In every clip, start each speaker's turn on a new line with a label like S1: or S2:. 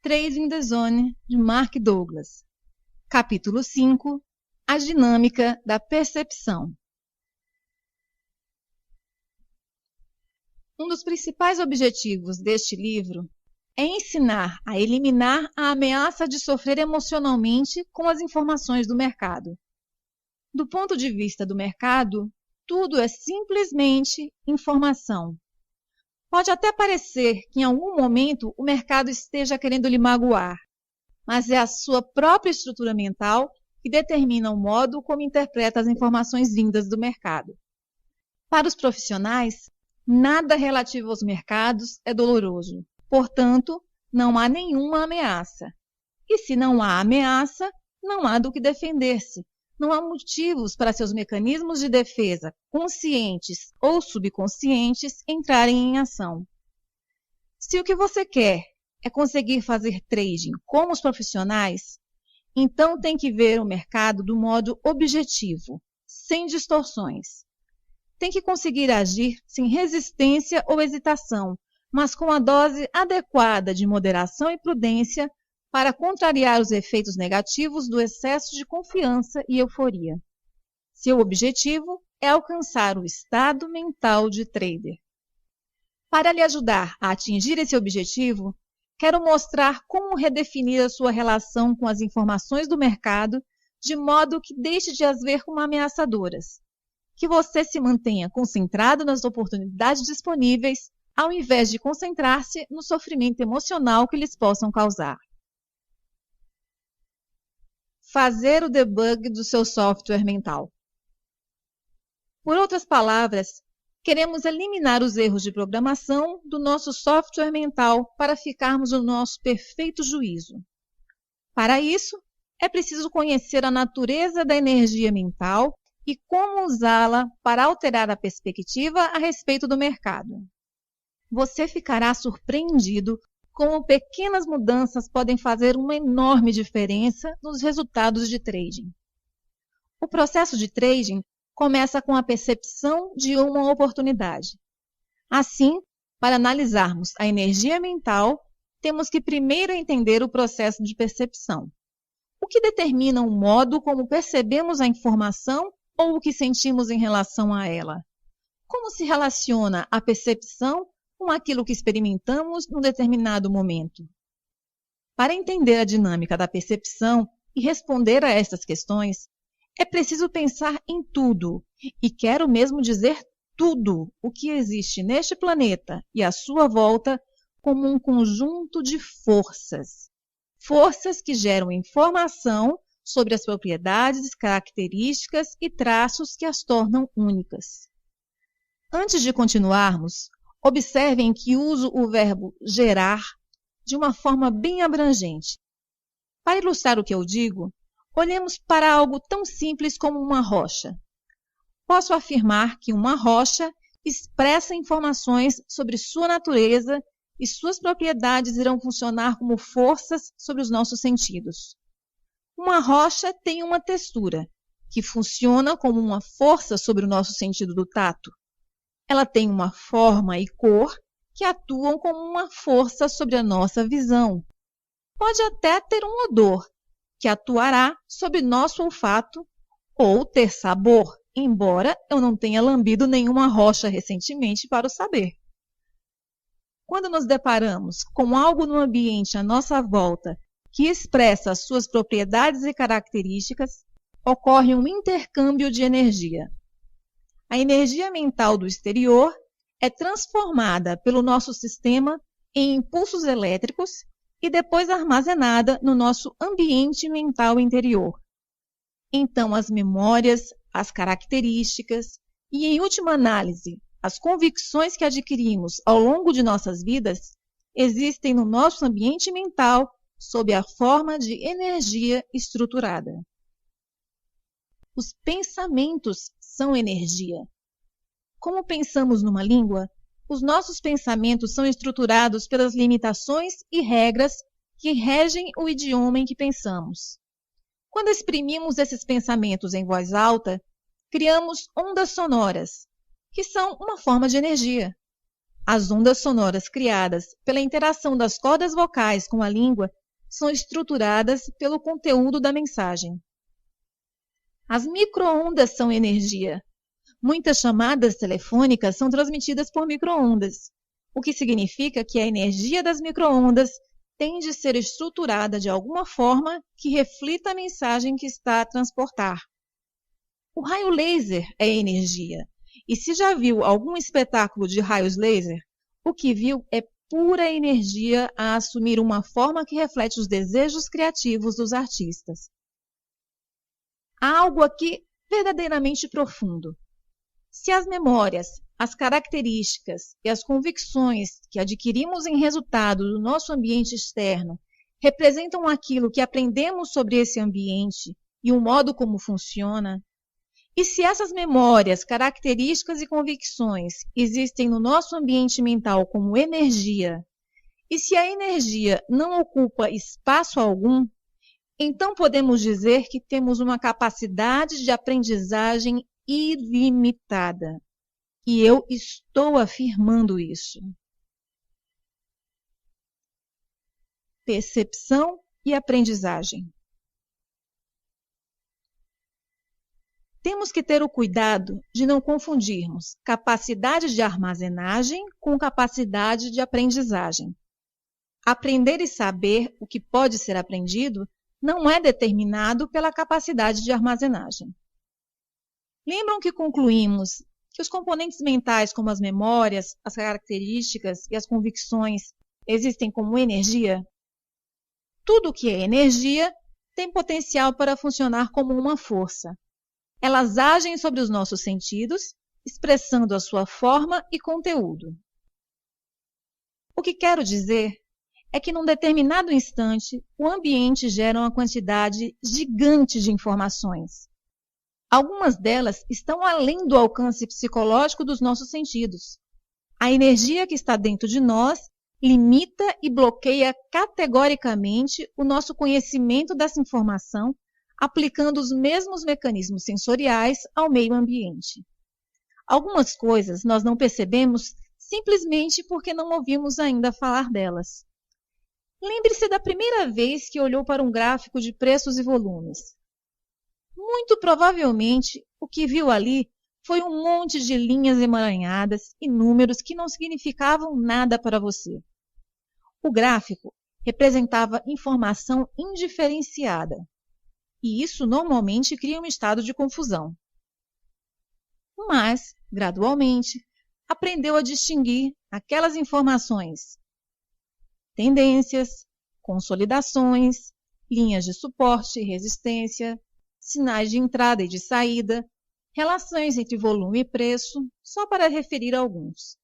S1: Trading the Zone, de Mark Douglas. Capítulo 5. A dinâmica da percepção. Um dos principais objetivos deste livro é ensinar a eliminar a ameaça de sofrer emocionalmente com as informações do mercado. Do ponto de vista do mercado, tudo é simplesmente informação. Pode até parecer que em algum momento o mercado esteja querendo lhe magoar, mas é a sua própria estrutura mental que determina o modo como interpreta as informações vindas do mercado. Para os profissionais, nada relativo aos mercados é doloroso. Portanto, não há nenhuma ameaça. E se não há ameaça, não há do que defender-se. Não há motivos para seus mecanismos de defesa, conscientes ou subconscientes, entrarem em ação. Se o que você quer é conseguir fazer trading como os profissionais, então tem que ver o mercado do modo objetivo, sem distorções. Tem que conseguir agir sem resistência ou hesitação, mas com a dose adequada de moderação e prudência para contrariar os efeitos negativos do excesso de confiança e euforia. Seu objetivo é alcançar o estado mental de trader. Para lhe ajudar a atingir esse objetivo, quero mostrar como redefinir a sua relação com as informações do mercado de modo que deixe de as ver como ameaçadoras, que você se mantenha concentrado nas oportunidades disponíveis, ao invés de concentrar-se no sofrimento emocional que lhes possam causar. Fazer o debug do seu software mental. Por outras palavras, queremos eliminar os erros de programação do nosso software mental para ficarmos no nosso perfeito juízo. Para isso, é preciso conhecer a natureza da energia mental e como usá-la para alterar a perspectiva a respeito do mercado. Você ficará surpreendido como pequenas mudanças podem fazer uma enorme diferença nos resultados de trading. O processo de trading começa com a percepção de uma oportunidade. Assim, para analisarmos a energia mental, temos que primeiro entender o processo de percepção. O que determina o modo como percebemos a informação ou o que sentimos em relação a ela? Como se relaciona a percepção com aquilo que experimentamos num determinado momento? Para entender a dinâmica da percepção e responder a estas questões, é preciso pensar em tudo, e quero mesmo dizer tudo, o que existe neste planeta e à sua volta como um conjunto de forças. Forças que geram informação sobre as propriedades, características e traços que as tornam únicas. Antes de continuarmos, observem que uso o verbo gerar de uma forma bem abrangente. Para ilustrar o que eu digo, olhemos para algo tão simples como uma rocha. Posso afirmar que uma rocha expressa informações sobre sua natureza e suas propriedades irão funcionar como forças sobre os nossos sentidos. Uma rocha tem uma textura, que funciona como uma força sobre o nosso sentido do tato. Ela tem uma forma e cor que atuam como uma força sobre a nossa visão. Pode até ter um odor, que atuará sobre nosso olfato, ou ter sabor, embora eu não tenha lambido nenhuma rocha recentemente para o saber. Quando nos deparamos com algo no ambiente à nossa volta que expressa as suas propriedades e características, ocorre um intercâmbio de energia. A energia mental do exterior é transformada pelo nosso sistema em impulsos elétricos e depois armazenada no nosso ambiente mental interior. Então, as memórias, as características e, em última análise, as convicções que adquirimos ao longo de nossas vidas existem no nosso ambiente mental sob a forma de energia estruturada. Os pensamentos são energia. Como pensamos numa língua, os nossos pensamentos são estruturados pelas limitações e regras que regem o idioma em que pensamos. Quando exprimimos esses pensamentos em voz alta, criamos ondas sonoras, que são uma forma de energia. As ondas sonoras criadas pela interação das cordas vocais com a língua são estruturadas pelo conteúdo da mensagem. As micro-ondas são energia. Muitas chamadas telefônicas são transmitidas por micro-ondas, o que significa que a energia das micro-ondas tem de ser estruturada de alguma forma que reflita a mensagem que está a transportar. O raio laser é energia, e se já viu algum espetáculo de raios laser, o que viu é pura energia a assumir uma forma que reflete os desejos criativos dos artistas. Há algo aqui verdadeiramente profundo. Se as memórias, as características e as convicções que adquirimos em resultado do nosso ambiente externo representam aquilo que aprendemos sobre esse ambiente e o modo como funciona, e se essas memórias, características e convicções existem no nosso ambiente mental como energia, e se a energia não ocupa espaço algum, então podemos dizer que temos uma capacidade de aprendizagem ilimitada. E eu estou afirmando isso. Percepção e aprendizagem. Temos que ter o cuidado de não confundirmos capacidade de armazenagem com capacidade de aprendizagem. Aprender e saber o que pode ser aprendido não é determinado pela capacidade de armazenagem. Lembram que concluímos que os componentes mentais, como as memórias, as características e as convicções, existem como energia? Tudo que é energia tem potencial para funcionar como uma força. Elas agem sobre os nossos sentidos, expressando a sua forma e conteúdo. O que quero dizer é que num determinado instante, o ambiente gera uma quantidade gigante de informações. Algumas delas estão além do alcance psicológico dos nossos sentidos. A energia que está dentro de nós limita e bloqueia categoricamente o nosso conhecimento dessa informação, aplicando os mesmos mecanismos sensoriais ao meio ambiente. Algumas coisas nós não percebemos simplesmente porque não ouvimos ainda falar delas. Lembre-se da primeira vez que olhou para um gráfico de preços e volumes. Muito provavelmente, o que viu ali foi um monte de linhas emaranhadas e números que não significavam nada para você. O gráfico representava informação indiferenciada, e isso normalmente cria um estado de confusão. Mas, gradualmente, aprendeu a distinguir aquelas informações: tendências, consolidações, linhas de suporte e resistência, sinais de entrada e de saída, relações entre volume e preço, só para referir alguns.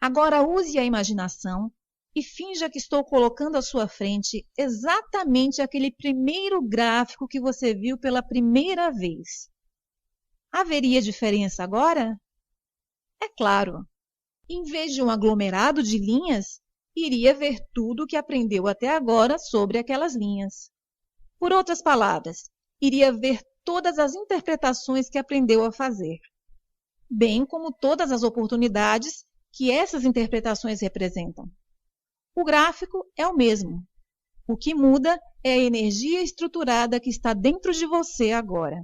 S1: Agora use a imaginação e finja que estou colocando à sua frente exatamente aquele primeiro gráfico que você viu pela primeira vez. Haveria diferença agora? É claro. Em vez de um aglomerado de linhas, iria ver tudo o que aprendeu até agora sobre aquelas linhas. Por outras palavras, iria ver todas as interpretações que aprendeu a fazer, bem como todas as oportunidades que essas interpretações representam. O gráfico é o mesmo. O que muda é a energia estruturada que está dentro de você agora.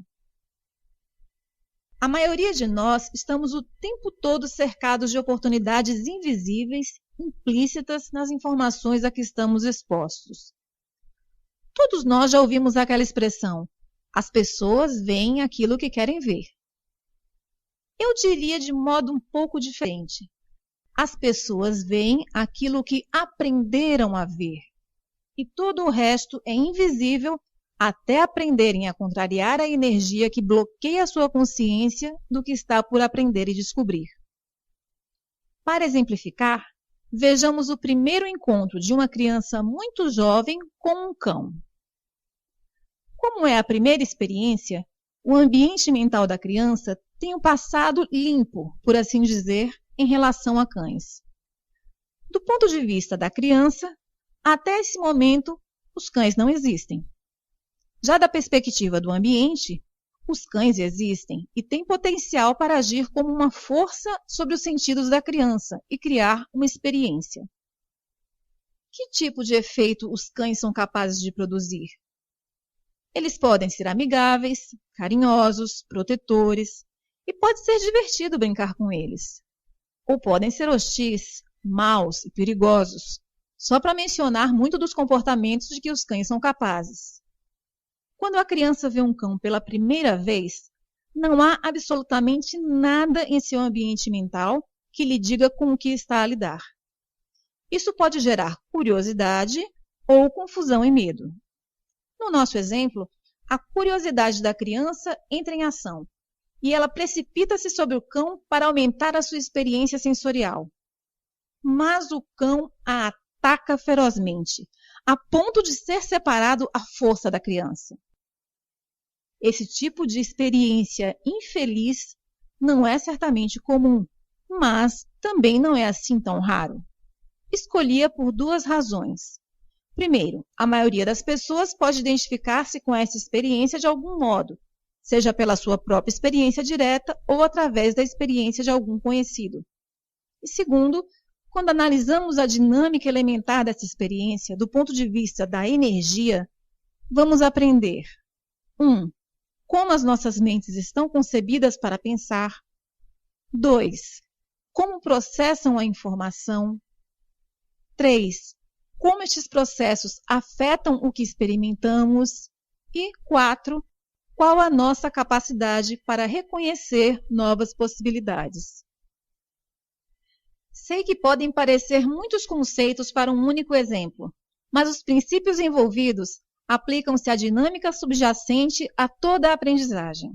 S1: A maioria de nós estamos o tempo todo cercados de oportunidades invisíveis, implícitas nas informações a que estamos expostos. Todos nós já ouvimos aquela expressão: as pessoas veem aquilo que querem ver. Eu diria de modo um pouco diferente: as pessoas veem aquilo que aprenderam a ver, e todo o resto é invisível até aprenderem a contrariar a energia que bloqueia a sua consciência do que está por aprender e descobrir. Para exemplificar, vejamos o primeiro encontro de uma criança muito jovem com um cão. Como é a primeira experiência, o ambiente mental da criança tem um passado limpo, por assim dizer, em relação a cães. Do ponto de vista da criança, até esse momento, os cães não existem. Já da perspectiva do ambiente, Os cães existem e têm potencial para agir como uma força sobre os sentidos da criança e criar uma experiência. Que tipo de efeito os cães são capazes de produzir? Eles podem ser amigáveis, carinhosos, protetores, e pode ser divertido brincar com eles. Ou podem ser hostis, maus e perigosos, só para mencionar muito dos comportamentos de que os cães são capazes. Quando a criança vê um cão pela primeira vez, não há absolutamente nada em seu ambiente mental que lhe diga com o que está a lidar. Isso pode gerar curiosidade ou confusão e medo. No nosso exemplo, a curiosidade da criança entra em ação e ela precipita-se sobre o cão para aumentar a sua experiência sensorial. Mas o cão a ataca ferozmente, a ponto de ser separado à força da criança. Esse tipo de experiência infeliz não é certamente comum, mas também não é assim tão raro. Escolhi-a por duas razões. Primeiro, a maioria das pessoas pode identificar-se com essa experiência de algum modo, seja pela sua própria experiência direta ou através da experiência de algum conhecido. E segundo, quando analisamos a dinâmica elementar dessa experiência do ponto de vista da energia, vamos aprender 1. Como as nossas mentes estão concebidas para pensar. 2. Como processam a informação. 3. Como estes processos afetam o que experimentamos. E 4. Qual a nossa capacidade para reconhecer novas possibilidades. Sei que podem parecer muitos conceitos para um único exemplo, mas os princípios envolvidos aplicam-se à dinâmica subjacente a toda a aprendizagem.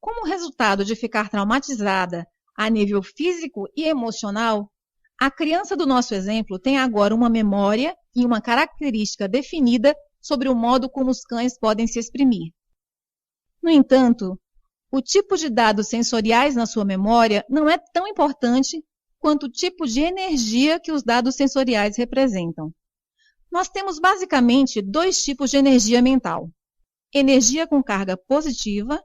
S1: Como resultado de ficar traumatizada a nível físico e emocional, a criança do nosso exemplo tem agora uma memória e uma característica definida sobre o modo como os cães podem se exprimir. No entanto, o tipo de dados sensoriais na sua memória não é tão importante quanto o tipo de energia que os dados sensoriais representam. Nós temos basicamente dois tipos de energia mental. Energia com carga positiva,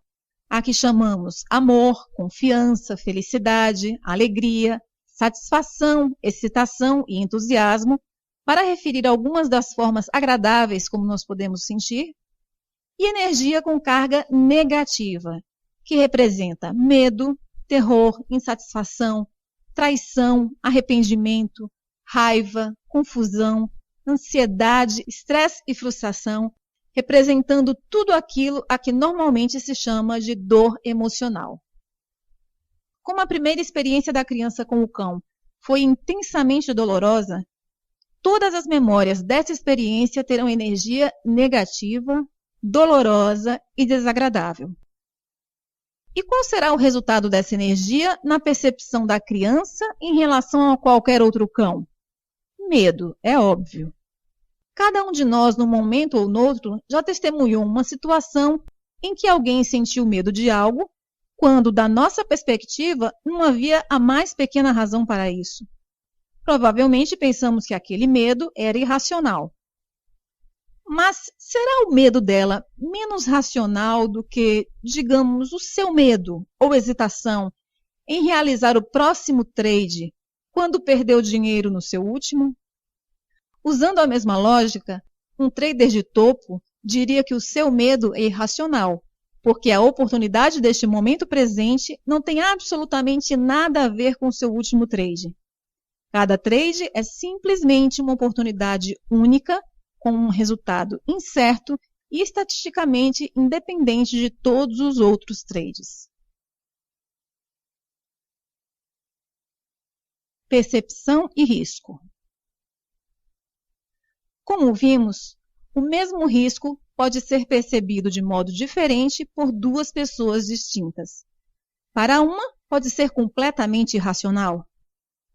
S1: a que chamamos amor, confiança, felicidade, alegria, satisfação, excitação e entusiasmo, para referir algumas das formas agradáveis como nós podemos sentir, e energia com carga negativa, que representa medo, terror, insatisfação, traição, arrependimento, raiva, confusão, ansiedade, estresse e frustração, representando tudo aquilo a que normalmente se chama de dor emocional. Como a primeira experiência da criança com o cão foi intensamente dolorosa, todas as memórias dessa experiência terão energia negativa, dolorosa e desagradável. E qual será o resultado dessa energia na percepção da criança em relação a qualquer outro cão? Medo, é óbvio. Cada um de nós, num momento ou noutro, já testemunhou uma situação em que alguém sentiu medo de algo, quando, da nossa perspectiva, não havia a mais pequena razão para isso. Provavelmente pensamos que aquele medo era irracional. Mas será o medo dela menos racional do que, digamos, o seu medo ou hesitação em realizar o próximo trade quando perdeu dinheiro no seu último? Usando a mesma lógica, um trader de topo diria que o seu medo é irracional, porque a oportunidade deste momento presente não tem absolutamente nada a ver com o seu último trade. Cada trade é simplesmente uma oportunidade única, com um resultado incerto e estatisticamente independente de todos os outros trades. Percepção e risco. Como vimos, o mesmo risco pode ser percebido de modo diferente por duas pessoas distintas. Para uma, pode ser completamente irracional.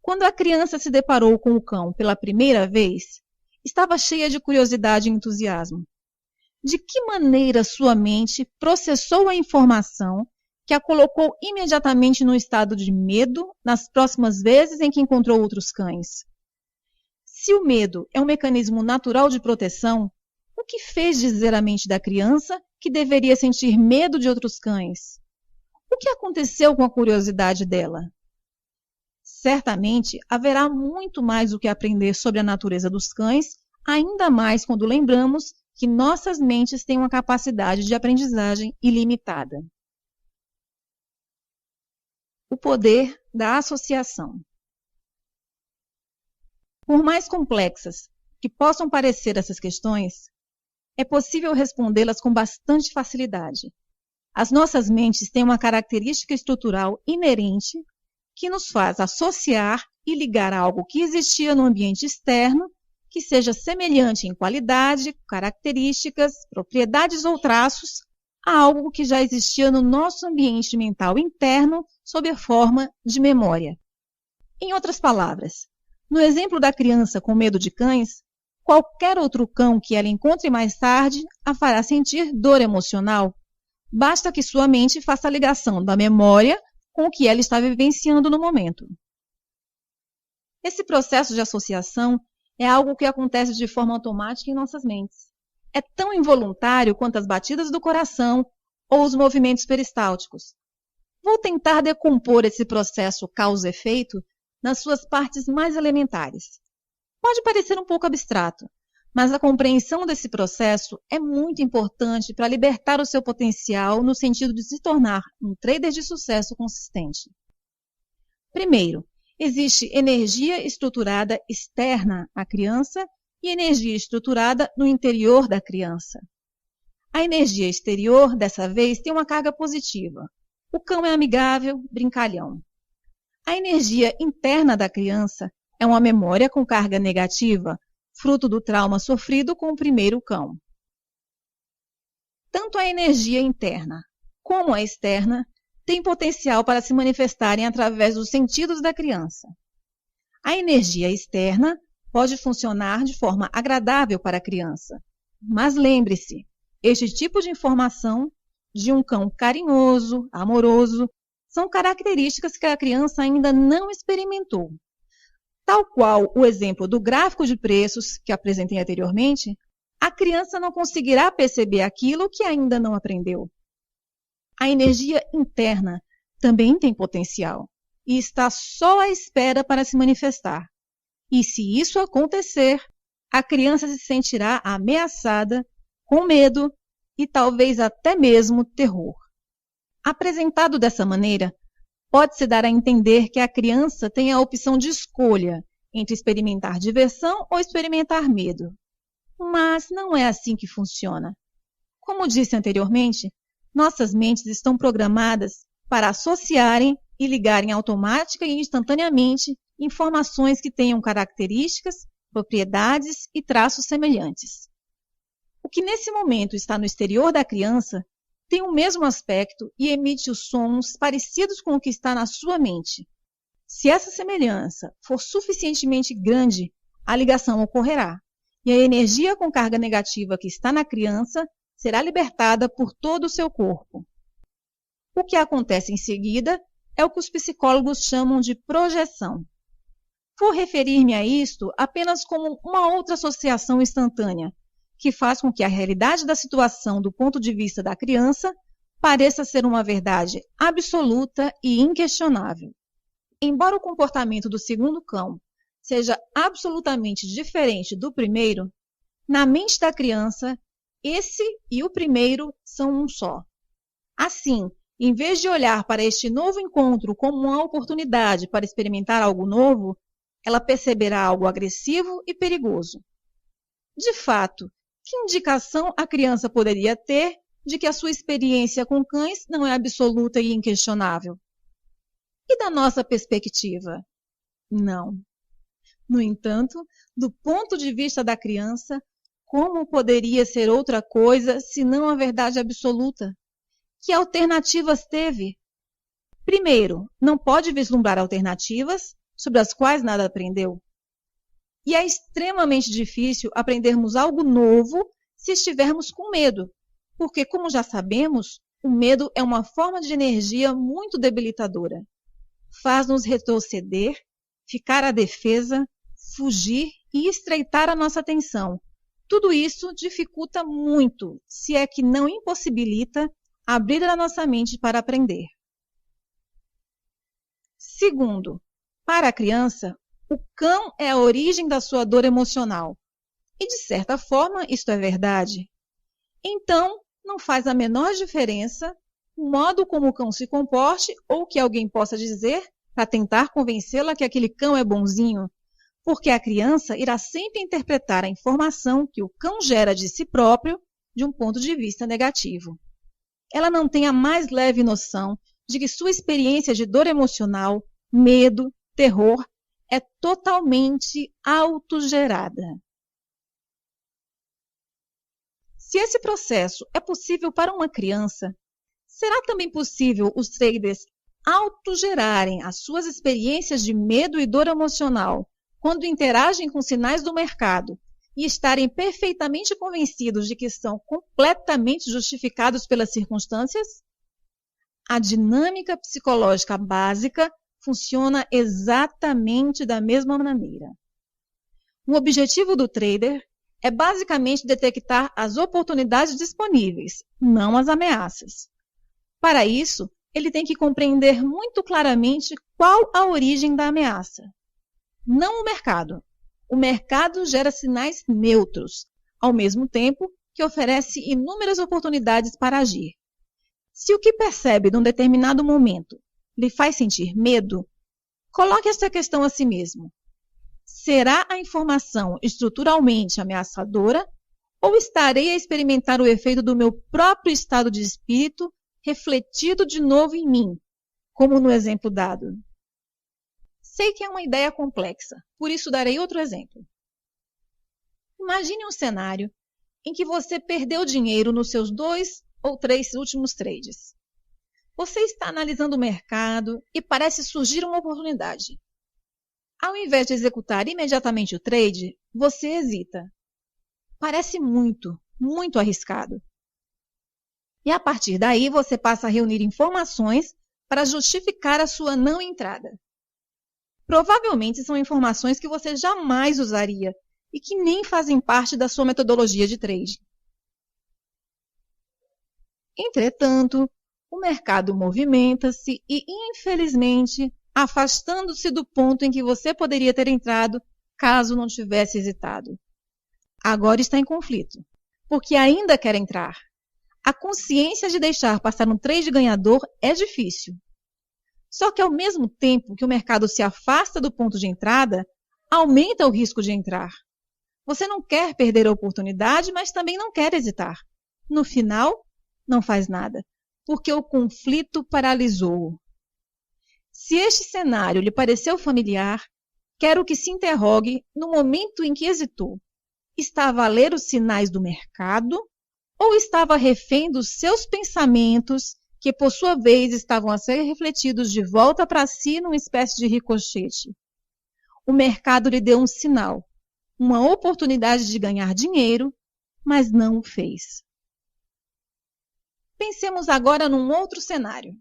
S1: Quando a criança se deparou com o cão pela primeira vez, estava cheia de curiosidade e entusiasmo. De que maneira sua mente processou a informação que a colocou imediatamente no estado de medo nas próximas vezes em que encontrou outros cães? Se o medo é um mecanismo natural de proteção, o que fez dizer à mente da criança que deveria sentir medo de outros cães? O que aconteceu com a curiosidade dela? Certamente haverá muito mais o que aprender sobre a natureza dos cães, ainda mais quando lembramos que nossas mentes têm uma capacidade de aprendizagem ilimitada. O poder da associação. Por mais complexas que possam parecer essas questões, é possível respondê-las com bastante facilidade. As nossas mentes têm uma característica estrutural inerente que nos faz associar e ligar algo que existia no ambiente externo, que seja semelhante em qualidade, características, propriedades ou traços, a algo que já existia no nosso ambiente mental interno sob a forma de memória. Em outras palavras, no exemplo da criança com medo de cães, qualquer outro cão que ela encontre mais tarde a fará sentir dor emocional. Basta que sua mente faça a ligação da memória com o que ela está vivenciando no momento. Esse processo de associação é algo que acontece de forma automática em nossas mentes. É tão involuntário quanto as batidas do coração ou os movimentos peristálticos. Vou tentar decompor esse processo causa-efeito nas suas partes mais elementares. Pode parecer um pouco abstrato, mas a compreensão desse processo é muito importante para libertar o seu potencial no sentido de se tornar um trader de sucesso consistente. Primeiro, existe energia estruturada externa à criança e energia estruturada no interior da criança. A energia exterior, dessa vez, tem uma carga positiva. O cão é amigável, brincalhão. A energia interna da criança é uma memória com carga negativa, fruto do trauma sofrido com o primeiro cão. Tanto a energia interna como a externa têm potencial para se manifestarem através dos sentidos da criança. A energia externa pode funcionar de forma agradável para a criança, mas lembre-se, este tipo de informação de um cão carinhoso, amoroso, são características que a criança ainda não experimentou. Tal qual o exemplo do gráfico de preços que apresentei anteriormente, a criança não conseguirá perceber aquilo que ainda não aprendeu. A energia interna também tem potencial e está só à espera para se manifestar. E se isso acontecer, a criança se sentirá ameaçada, com medo e talvez até mesmo terror. Apresentado dessa maneira, pode-se dar a entender que a criança tem a opção de escolha entre experimentar diversão ou experimentar medo. Mas não é assim que funciona. Como disse anteriormente, nossas mentes estão programadas para associarem e ligarem automática e instantaneamente informações que tenham características, propriedades e traços semelhantes. O que nesse momento está no exterior da criança tem o mesmo aspecto e emite os sons parecidos com o que está na sua mente. Se essa semelhança for suficientemente grande, a ligação ocorrerá, e a energia com carga negativa que está na criança será libertada por todo o seu corpo. O que acontece em seguida é o que os psicólogos chamam de projeção. Vou referir-me a isto apenas como uma outra associação instantânea, que faz com que a realidade da situação do ponto de vista da criança pareça ser uma verdade absoluta e inquestionável. Embora o comportamento do segundo cão seja absolutamente diferente do primeiro, na mente da criança, esse e o primeiro são um só. Assim, em vez de olhar para este novo encontro como uma oportunidade para experimentar algo novo, ela perceberá algo agressivo e perigoso. De fato, que indicação a criança poderia ter de que a sua experiência com cães não é absoluta e inquestionável? E da nossa perspectiva? Não. No entanto, do ponto de vista da criança, como poderia ser outra coisa senão a verdade absoluta? Que alternativas teve? Primeiro, não pode vislumbrar alternativas sobre as quais nada aprendeu. E é extremamente difícil aprendermos algo novo se estivermos com medo, porque, como já sabemos, o medo é uma forma de energia muito debilitadora. Faz-nos retroceder, ficar à defesa, fugir e estreitar a nossa atenção, Tudo isso dificulta muito, se é que não impossibilita, abrir a nossa mente para aprender. Segundo, para a criança, o cão é a origem da sua dor emocional. E, de certa forma, isto é verdade. Então, não faz a menor diferença o modo como o cão se comporte ou que alguém possa dizer para tentar convencê-la que aquele cão é bonzinho, porque a criança irá sempre interpretar a informação que o cão gera de si próprio de um ponto de vista negativo. Ela não tem a mais leve noção de que sua experiência de dor emocional, medo, terror, é totalmente autogerada. Se esse processo é possível para uma criança, será também possível os traders autogerarem as suas experiências de medo e dor emocional quando interagem com sinais do mercado e estarem perfeitamente convencidos de que são completamente justificados pelas circunstâncias? A dinâmica psicológica básica funciona exatamente da mesma maneira. O objetivo do trader é basicamente detectar as oportunidades disponíveis, não as ameaças. Para isso, ele tem que compreender muito claramente qual a origem da ameaça. Não o mercado. O mercado gera sinais neutros, ao mesmo tempo que oferece inúmeras oportunidades para agir. Se o que percebe num determinado momento lhe faz sentir medo, coloque esta questão a si mesmo. Será a informação estruturalmente ameaçadora ou estarei a experimentar o efeito do meu próprio estado de espírito refletido de novo em mim, como no exemplo dado? Sei que é uma ideia complexa, por isso darei outro exemplo. Imagine um cenário em que você perdeu dinheiro nos seus 2 ou 3 últimos trades. Você está analisando o mercado e parece surgir uma oportunidade. Ao invés de executar imediatamente o trade, você hesita. Parece muito, muito arriscado. E a partir daí você passa a reunir informações para justificar a sua não entrada. Provavelmente são informações que você jamais usaria e que nem fazem parte da sua metodologia de trade. Entretanto, o mercado movimenta-se e, infelizmente, afastando-se do ponto em que você poderia ter entrado caso não tivesse hesitado. Agora está em conflito, porque ainda quer entrar. A consciência de deixar passar um trade ganhador é difícil. Só que ao mesmo tempo que o mercado se afasta do ponto de entrada, aumenta o risco de entrar. Você não quer perder a oportunidade, mas também não quer hesitar. No final, não faz nada, porque o conflito paralisou-o. Se este cenário lhe pareceu familiar, quero que se interrogue no momento em que hesitou. Estava a ler os sinais do mercado ou estava refém dos seus pensamentos, que por sua vez estavam a ser refletidos de volta para si numa espécie de ricochete? O mercado lhe deu um sinal, uma oportunidade de ganhar dinheiro, mas não o fez. Pensemos agora num outro cenário.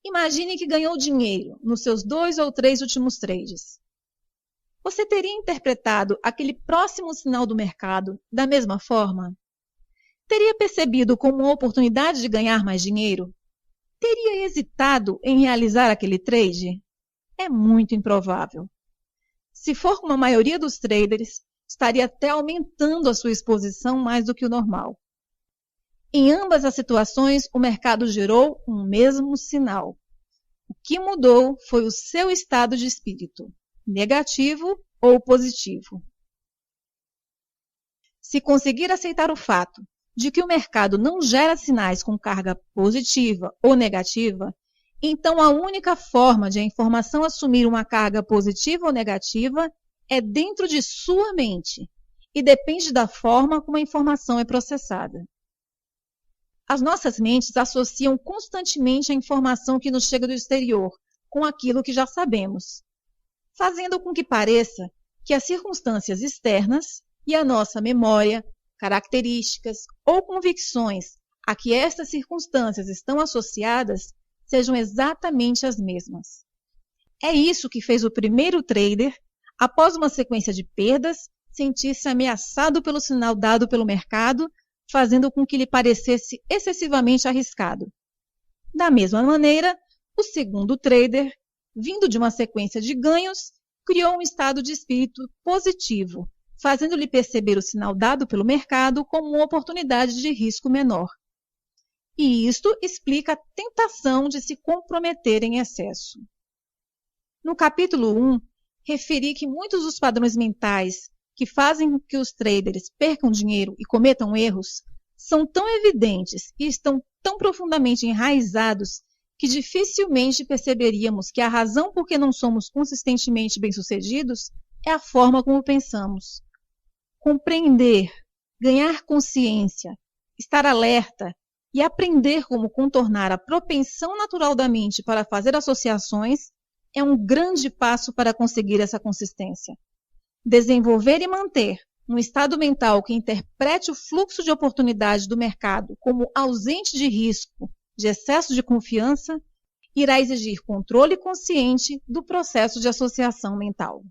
S1: Imagine que ganhou dinheiro nos seus 2 ou 3 últimos trades. Você teria interpretado aquele próximo sinal do mercado da mesma forma? Teria percebido como uma oportunidade de ganhar mais dinheiro? Teria hesitado em realizar aquele trade? É muito improvável. Se for como a maioria dos traders, estaria até aumentando a sua exposição mais do que o normal. Em ambas as situações, o mercado gerou um mesmo sinal. O que mudou foi o seu estado de espírito, negativo ou positivo. Se conseguir aceitar o fato de que o mercado não gera sinais com carga positiva ou negativa, então a única forma de a informação assumir uma carga positiva ou negativa é dentro de sua mente e depende da forma como a informação é processada. As nossas mentes associam constantemente a informação que nos chega do exterior com aquilo que já sabemos, fazendo com que pareça que as circunstâncias externas e a nossa memória, características ou convicções a que estas circunstâncias estão associadas sejam exatamente as mesmas. É isso que fez o primeiro trader, após uma sequência de perdas, sentir-se ameaçado pelo sinal dado pelo mercado, fazendo com que lhe parecesse excessivamente arriscado. Da mesma maneira, o segundo trader, vindo de uma sequência de ganhos, criou um estado de espírito positivo, fazendo-lhe perceber o sinal dado pelo mercado como uma oportunidade de risco menor. E isto explica a tentação de se comprometer em excesso. No capítulo 1, referi que muitos dos padrões mentais que fazem com que os traders percam dinheiro e cometam erros são tão evidentes e estão tão profundamente enraizados que dificilmente perceberíamos que a razão por que não somos consistentemente bem-sucedidos é a forma como pensamos. Compreender, ganhar consciência, estar alerta e aprender como contornar a propensão natural da mente para fazer associações é um grande passo para conseguir essa consistência. Desenvolver e manter um estado mental que interprete o fluxo de oportunidade do mercado como ausente de risco, de excesso de confiança, irá exigir controle consciente do processo de associação mental.